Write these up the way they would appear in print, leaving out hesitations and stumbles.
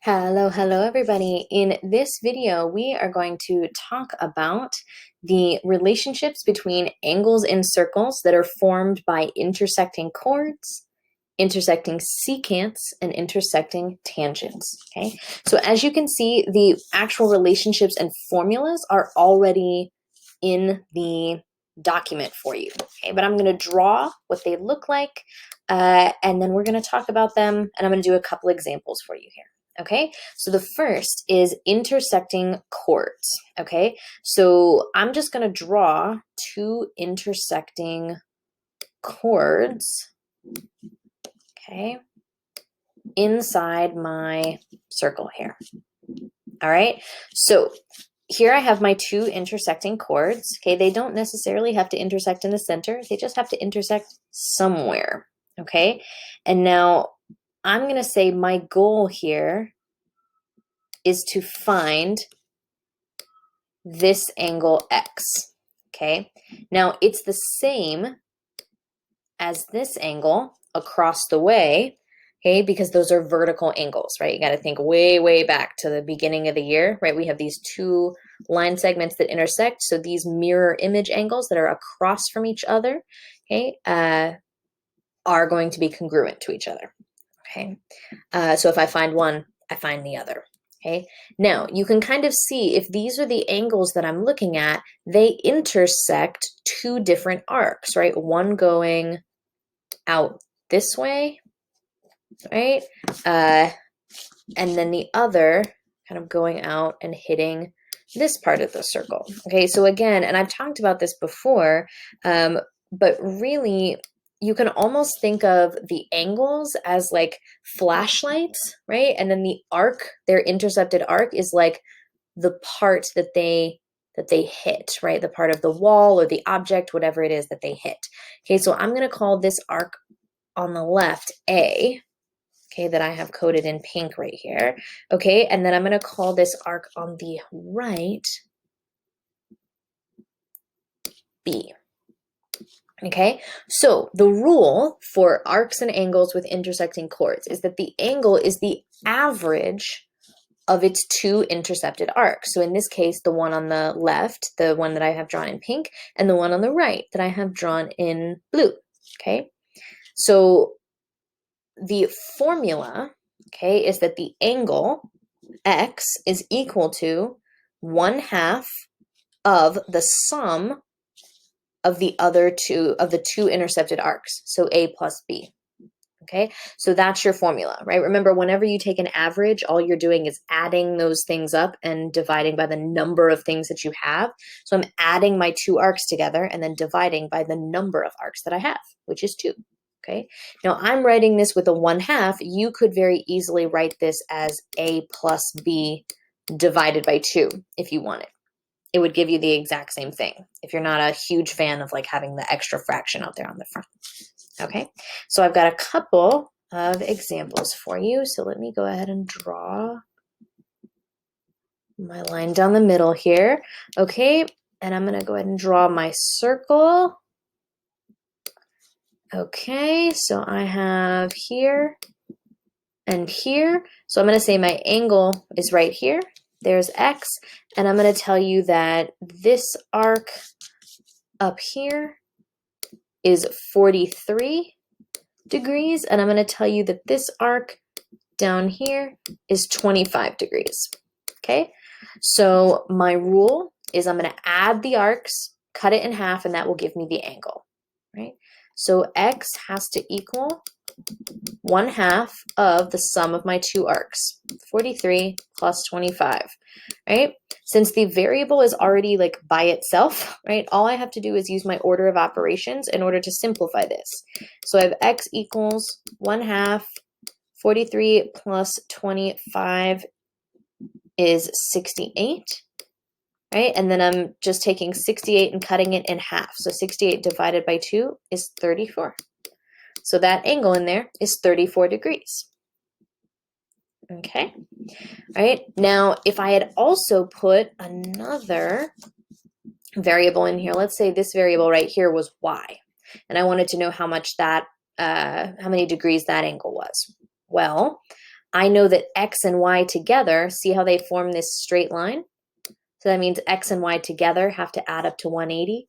Hello everybody. In this video, we are going to talk about the relationships between angles in circles that are formed by intersecting chords, intersecting secants, and intersecting tangents. Okay, so as you can see, the actual relationships and formulas are already in the document for you. Okay, but I'm going to draw what they look like, and then we're going to talk about them, and I'm going to do a couple examples for you here. Okay, so the first is intersecting chords. Okay, so I'm just going to draw two intersecting chords, okay, inside my circle here. All right, so here I have my two intersecting chords. Okay, they don't necessarily have to intersect in the center, they just have to intersect somewhere. Okay, and now I'm going to say my goal here is to find this angle X. Okay, now it's the same as this angle across the way, okay, because those are vertical angles, right? You got to think way back to the beginning of the year, right? We have these two line segments that intersect, so these mirror image angles that are across from each other, okay, are going to be congruent to each other, okay? So if I find one, I find the other. Okay, now you can kind of see if these are the angles that I'm looking at, they intersect two different arcs, right? One going out this way, right? And then the other kind of going out and hitting this part of the circle. Okay, so again, and I've talked about this before, but really you can almost think of the angles as like flashlights, right? And then the arc, their intercepted arc, is like the part that they hit, right? The part of the wall or the object, whatever it is that they hit. Okay, so I'm going to call this arc on the left A, okay, that I have coded in pink right here. Okay, and then I'm going to call this arc on the right B. Okay, so the rule for arcs and angles with intersecting chords is that the angle is the average of its two intercepted arcs. So in this case, the one on the left, the one that I have drawn in pink, and the one on the right that I have drawn in blue. Okay, so the formula, okay, is that the angle X is equal to 1/2 of the sum of the two intercepted arcs, so A plus B. Okay, so that's your formula, right? Remember, whenever you take an average, all you're doing is adding those things up and dividing by the number of things that you have. So I'm adding my two arcs together and then dividing by the number of arcs that I have, which is 2. Okay, now I'm writing this with a 1/2. You could very easily write this as A plus B divided by 2 if you wanted. It would give you the exact same thing if you're not a huge fan of like having the extra fraction out there on the front. Okay, so I've got a couple of examples for you. So let me go ahead and draw my line down the middle here. Okay, and I'm going to go ahead and draw my circle. Okay, so I have here and here. So I'm going to say my angle is right here. There's X, and I'm going to tell you that this arc up here is 43 degrees, and I'm going to tell you that this arc down here is 25 degrees. Okay, so my rule is I'm going to add the arcs, cut it in half, and that will give me the angle, right? So X has to equal 1/2 of the sum of my two arcs, 43 plus 25, right? Since the variable is already like by itself, right, all I have to do is use my order of operations in order to simplify this. So I have X equals 1/2, 43 plus 25 is 68, right? And then I'm just taking 68 and cutting it in half. So 68 divided by 2 is 34. So that angle in there is 34 degrees. Okay, all right. Now, if I had also put another variable in here, let's say this variable right here was y, and I wanted to know how much that, how many degrees that angle was. Well, I know that x and y together, see how they form this straight line? So that means x and y together have to add up to 180.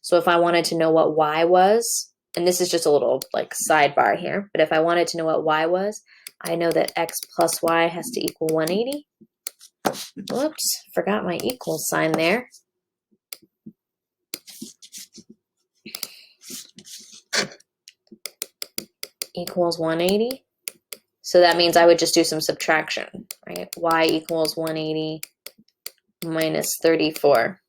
So if I wanted to know what y was, and this is just a little like sidebar here, but if I wanted to know what y was, I know that x plus y has to equal 180. Whoops, forgot my equal sign there. Equals 180. So that means I would just do some subtraction, right? Y equals 180 minus 34.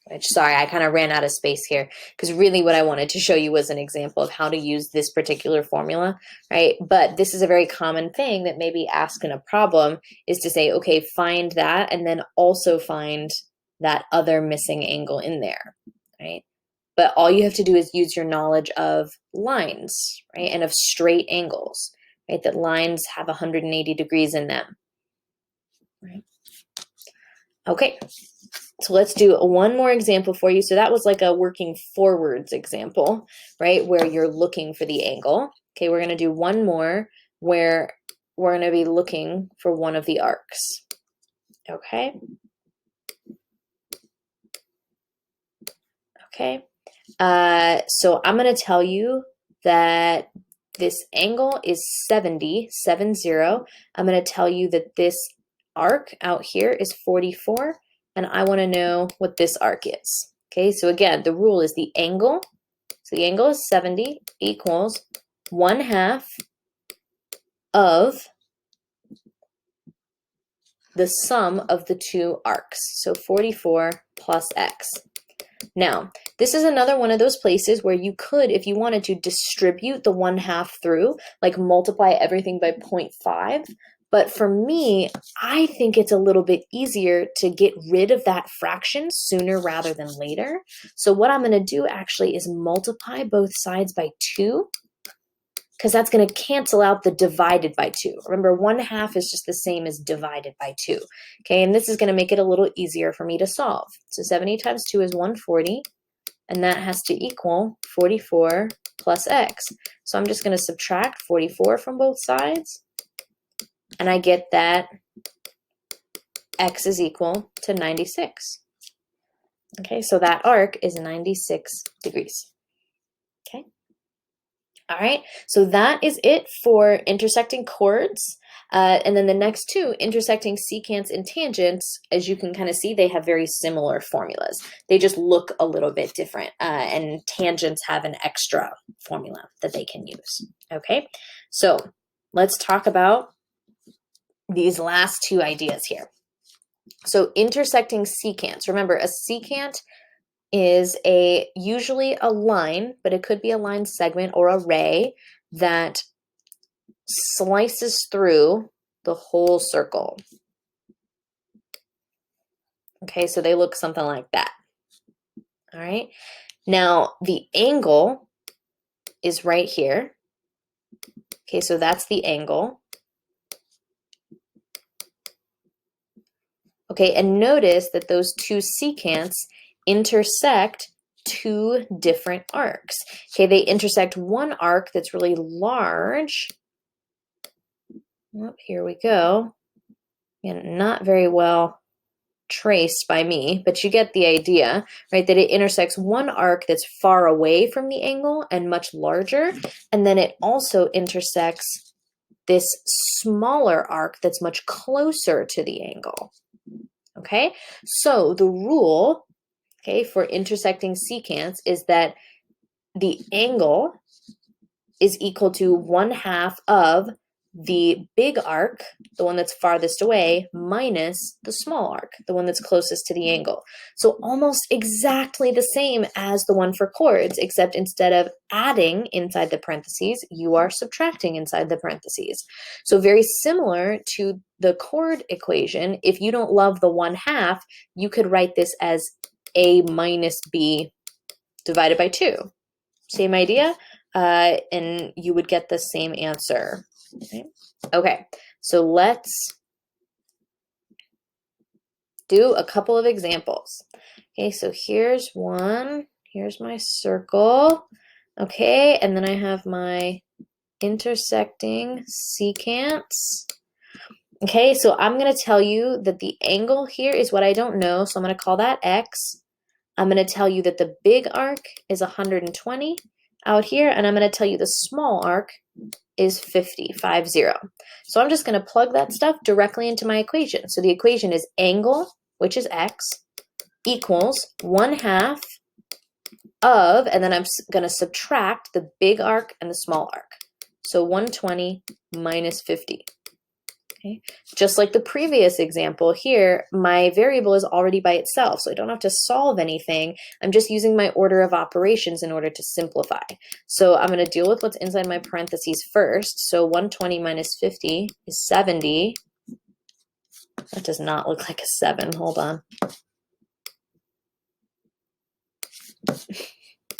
Which, sorry, I kind of ran out of space here because really what I wanted to show you was an example of how to use this particular formula, right? But this is a very common thing that maybe asked in a problem is to say, okay, find that and then also find that other missing angle in there, right? But all you have to do is use your knowledge of lines, right? And of straight angles, right? That lines have 180 degrees in them, right? Okay. So let's do one more example for you. So that was like a working forwards example, right? Where you're looking for the angle. Okay, we're going to do one more where we're going to be looking for one of the arcs. Okay. Okay. So I'm going to tell you that this angle is 70. I'm going to tell you that this arc out here is 44. And I want to know what this arc is. Okay, so again, the rule is the angle. So the angle is 70 equals 1/2 of the sum of the two arcs. So 44 plus x. Now, this is another one of those places where you could, if you wanted to, distribute the 1/2 through, like multiply everything by 0.5. But for me, I think it's a little bit easier to get rid of that fraction sooner rather than later. So what I'm going to do actually is multiply both sides by 2, because that's going to cancel out the divided by 2. Remember, 1/2 is just the same as divided by 2. Okay, and this is going to make it a little easier for me to solve. So 70 times 2 is 140, and that has to equal 44 plus x. So I'm just going to subtract 44 from both sides. And I get that x is equal to 96. Okay, so that arc is 96 degrees. Okay. All right, so that is it for intersecting chords. And then the next two, intersecting secants and tangents, as you can kind of see, they have very similar formulas. They just look a little bit different, and tangents have an extra formula that they can use. Okay, so let's talk about these last two ideas here. So intersecting secants. Remember, a secant is usually a line, but it could be a line segment or a ray that slices through the whole circle. Okay, so they look something like that. All right. Now, the angle is right here. Okay, so that's the angle. Okay, and notice that those two secants intersect two different arcs. Okay, they intersect one arc that's really large. Oh, here we go. And not very well traced by me, but you get the idea, right? That it intersects one arc that's far away from the angle and much larger, and then it also intersects this smaller arc that's much closer to the angle. Okay, so the rule, okay, for intersecting secants is that the angle is equal to 1/2 of the big arc, the one that's farthest away, minus the small arc, the one that's closest to the angle. So almost exactly the same as the one for chords, except instead of adding inside the parentheses, you are subtracting inside the parentheses. So very similar to the chord equation, if you don't love the 1/2, you could write this as a minus b divided by 2. Same idea, and you would get the same answer. Okay, so let's do a couple of examples. Okay, so here's one. Here's my circle. Okay, and then I have my intersecting secants. Okay, so I'm going to tell you that the angle here is what I don't know, so I'm going to call that x. I'm going to tell you that the big arc is 120 out here, and I'm going to tell you the small arc is 50, 50. So I'm just going to plug that stuff directly into my equation. So the equation is angle, which is x, equals 1/2 of, and then I'm going to subtract the big arc and the small arc. So 120 minus 50. Okay. Just like the previous example here, my variable is already by itself, so I don't have to solve anything. I'm just using my order of operations in order to simplify. So I'm going to deal with what's inside my parentheses first. So 120 minus 50 is 70. That does not look like a 7. Hold on.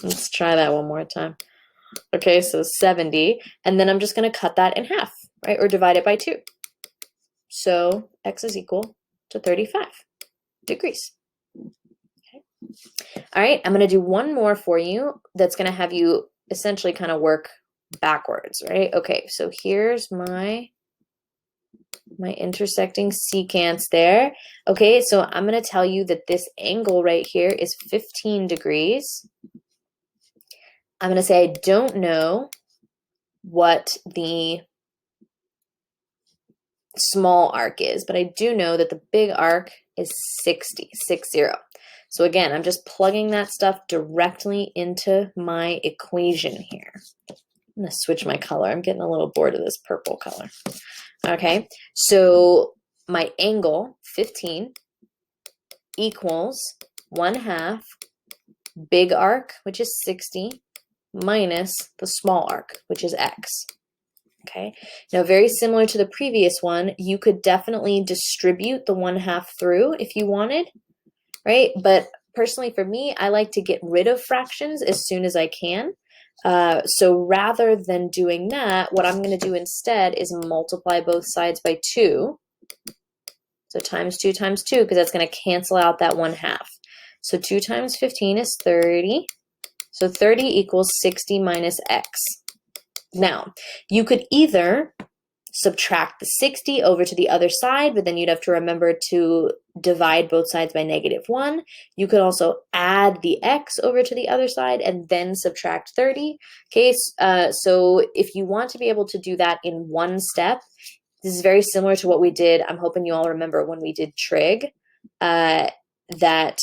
Let's try that one more time. Okay, so 70. And then I'm just going to cut that in half, right? Or divide it by 2. So x is equal to 35 degrees. Okay. All right, I'm going to do one more for you that's going to have you essentially kind of work backwards, right? Okay, so here's my intersecting secants there. Okay, so I'm going to tell you that this angle right here is 15 degrees. I'm going to say I don't know what the small arc is, but I do know that the big arc is 60. So again, I'm just plugging that stuff directly into my equation here. I'm going to switch my color. I'm getting a little bored of this purple color. Okay, so my angle, 15, equals 1/2 big arc, which is 60, minus the small arc, which is x. Okay, now very similar to the previous one, you could definitely distribute the 1/2 through if you wanted, right? But personally for me, I like to get rid of fractions as soon as I can. So rather than doing that, what I'm going to do instead is multiply both sides by 2. So times 2 times 2, because that's going to cancel out that 1/2. So 2 times 15 is 30. So 30 equals 60 minus x. Now, you could either subtract the 60 over to the other side, but then you'd have to remember to divide both sides by -1. You could also add the x over to the other side and then subtract 30. Okay, so if you want to be able to do that in one step, this is very similar to what we did. I'm hoping you all remember when we did trig, that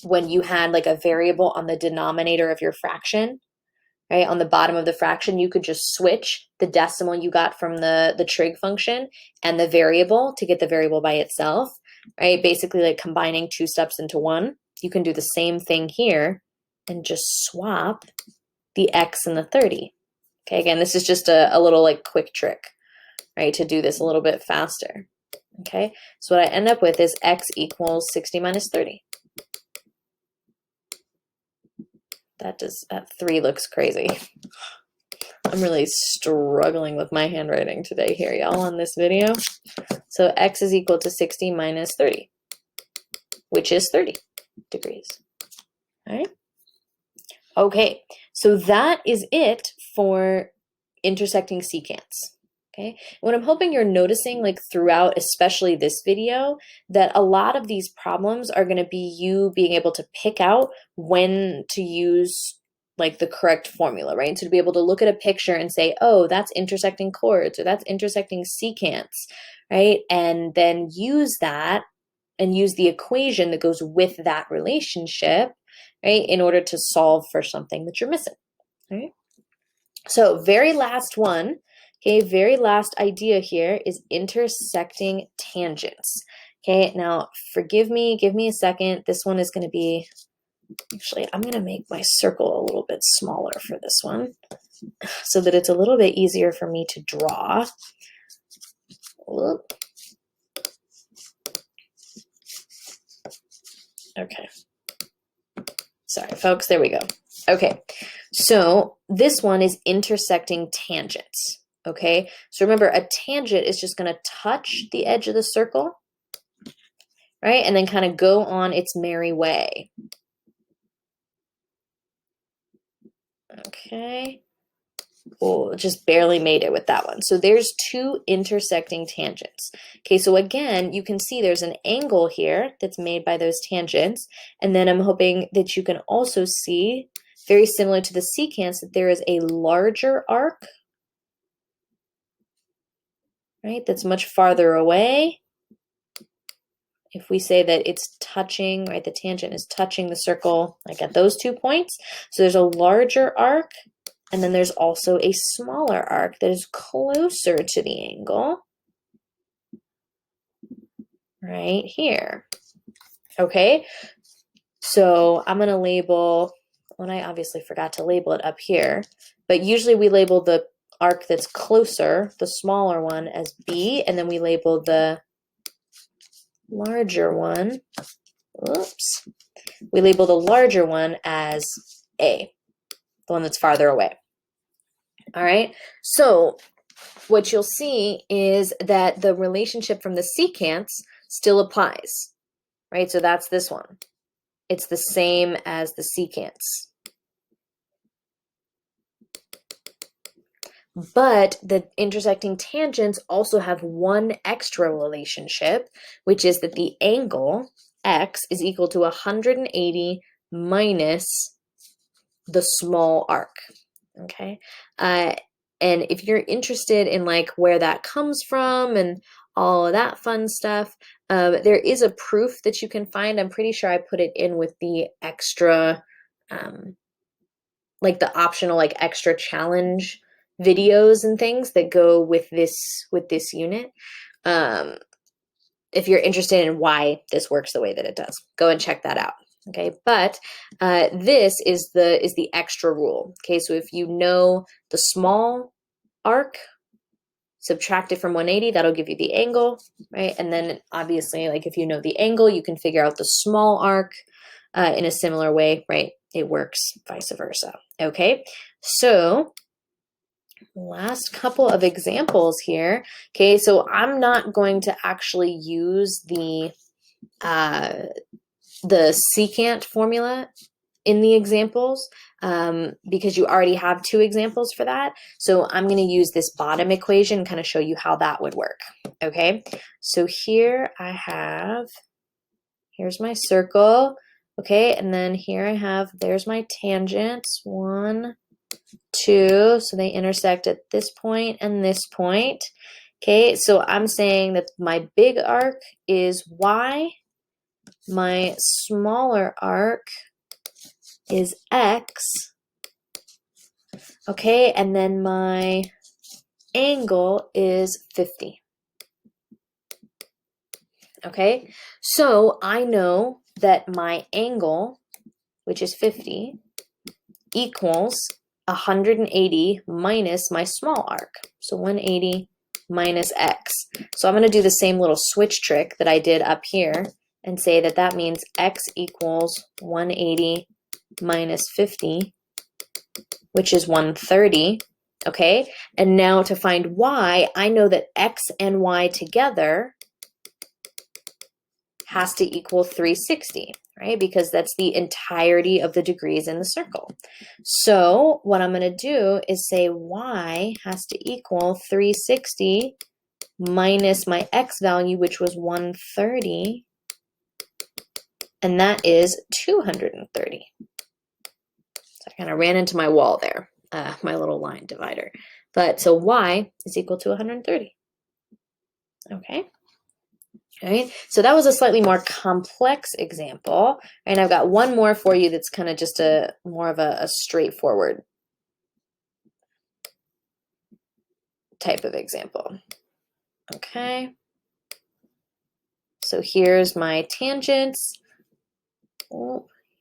when you had like a variable on the denominator of your fraction, right, on the bottom of the fraction, you could just switch the decimal you got from the trig function and the variable to get the variable by itself, right? Basically like combining 2 steps into one. You can do the same thing here and just swap the x and the 30. Okay, again, this is just a little like quick trick, right, to do this a little bit faster. Okay, so what I end up with is x equals 60 minus 30. That 3 looks crazy. I'm really struggling with my handwriting today here, y'all, on this video. So x is equal to 60 minus 30, which is 30 degrees. All right. Okay, so that is it for intersecting secants. Okay, what I'm hoping you're noticing, like throughout, especially this video, that a lot of these problems are going to be you being able to pick out when to use like the correct formula, right? So to be able to look at a picture and say, oh, that's intersecting chords, or that's intersecting secants, right? And then use that and use the equation that goes with that relationship, right, in order to solve for something that you're missing, right? So very last one. Okay, very last idea here is intersecting tangents. Okay, now forgive me, give me a second. This one is going to be, actually, I'm going to make my circle a little bit smaller for this one so that it's a little bit easier for me to draw. Whoop. Okay. Sorry, folks, there we go. Okay, so this one is intersecting tangents. Okay, so remember, a tangent is just going to touch the edge of the circle, right? And then kind of go on its merry way. Okay. Oh, just barely made it with that one. So there's two intersecting tangents. Okay, so again, you can see there's an angle here that's made by those tangents. And then I'm hoping that you can also see, very similar to the secants, that there is a larger arc, right, that's much farther away. If we say that it's touching, right, the tangent is touching the circle, like at those 2 points. So there's a larger arc, and then there's also a smaller arc that is closer to the angle, right here. Okay, so I'm going to label, and I obviously forgot to label it up here, but usually we label the arc that's closer, the smaller one, as B, and then we label the larger one, oops, we label the larger one as A, the one that's farther away. All right, so what you'll see is that the relationship from the secants still applies, right? So that's this one. It's the same as the secants. But the intersecting tangents also have one extra relationship, which is that the angle x is equal to 180 minus the small arc, okay? And if you're interested in like where that comes from and all of that fun stuff, there is a proof that you can find. I'm pretty sure I put it in with the extra, like the optional like extra challenge videos and things that go with this unit. If you're interested in why this works the way that it does, go and check that out. Okay, but this is the extra rule. Okay, so if you know the small arc, subtract it from 180, that'll give you the angle, right? And then obviously, like if you know the angle, you can figure out the small arc in a similar way, right? It works vice versa. Okay, so last couple of examples here. Okay, so I'm not going to actually use the secant formula in the examples because you already have 2 examples for that. So I'm going to use this bottom equation and kind of show you how that would work. Okay, so here I have, here's my circle. Okay, and then here I have, there's my tangents, 1, 2, so they intersect at this point and this point. Okay, so I'm saying that my big arc is y, my smaller arc is x, okay, and then my angle is 50. Okay, so I know that my angle, which is 50, equals 180 minus my small arc, so 180 minus x. So I'm going to do the same little switch trick that I did up here and say that that means x equals 180 minus 50, which is 130, okay? And now to find y, I know that x and y together has to equal 360, right? Because that's the entirety of the degrees in the circle. So what I'm going to do is say y has to equal 360 minus my x value, which was 130, and that is 230. So I kind of ran into my wall there, my little line divider. But so y is equal to 130. Okay. All right, so that was a slightly more complex example, and I've got one more for you that's kind of just more of a straightforward type of example. Okay, so here's my tangents,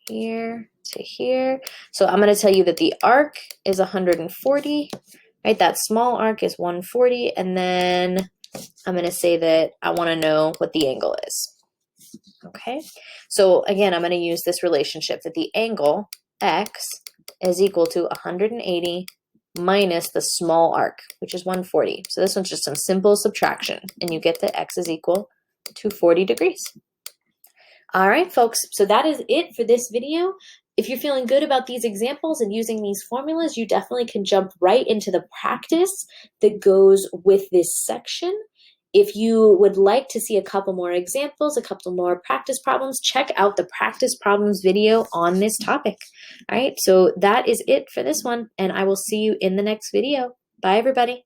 here to here. So I'm going to tell you that the arc is 140, right? That small arc is 140, and then I'm going to say that I want to know what the angle is. Okay, so again, I'm going to use this relationship that the angle x is equal to 180 minus the small arc, which is 140. So this one's just some simple subtraction, and you get that x is equal to 40 degrees. All right, folks, so that is it for this video. if you're feeling good about these examples and using these formulas, you definitely can jump right into the practice that goes with this section. If you would like to see a couple more examples, a couple more practice problems, check out the practice problems video on this topic. All right, so that is it for this one, and I will see you in the next video. Bye, everybody.